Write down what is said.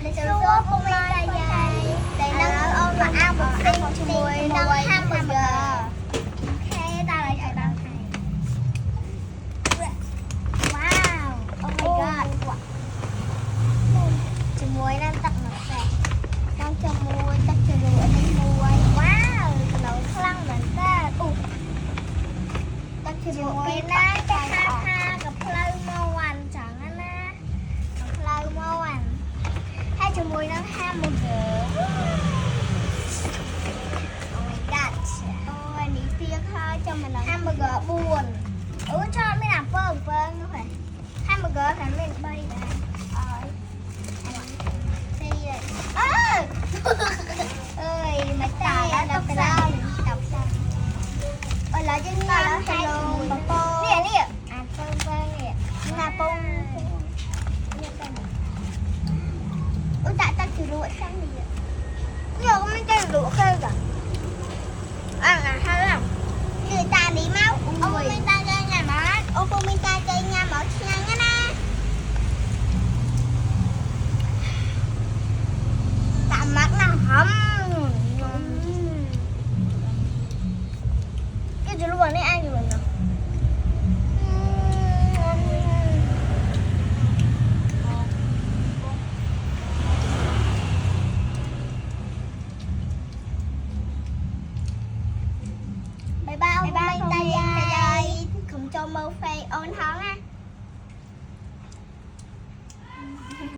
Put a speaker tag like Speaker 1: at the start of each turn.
Speaker 1: xua phun mai dài để nâng ôn mà ăn một xinh mùi nâng hamburger. Ok, ta lại thầy bằng thầy. Wow, oh my god. Chỉ mùi đang tặng nó sẽ đang cho mùi tắt cho rùa ở đây mùi. Wow, nó khăn mình ta. Tắt cho rùa bên đây cái haกับเพลิงเมื่อวันจังนะกับเพลิงเมื่อวันให้จมูกนั่งห้ามมือเก๋โอ้ my god โอ้อันนี้เตี้ยค่ะจะมานั่งห้ามมือเก๋บุญชอบไม่หนักเปิ้งเปิ้งนะค่ะห้ามมือเก๋ค่ะไม่ใบนะตีเลยเอ้ยไม่ตายแล้วดับซ้ำดับซ้ำแล้วยังไงแล้วให้จมูกโป้เนี่ยNga pong tak jeruk sang dia. Yo mình chơi jeruk khơi cả. Hay lắm. Người ta đi máu. Ông mình ta chơi nhà máu. Ông mình ta chơi nhà máu nhanh á. Tạm mắt nó hầm. Cái jeruk này ăn rồi nhỉ? Bye bye ông ta dài. Không cho mơ phê ôn thoáng á.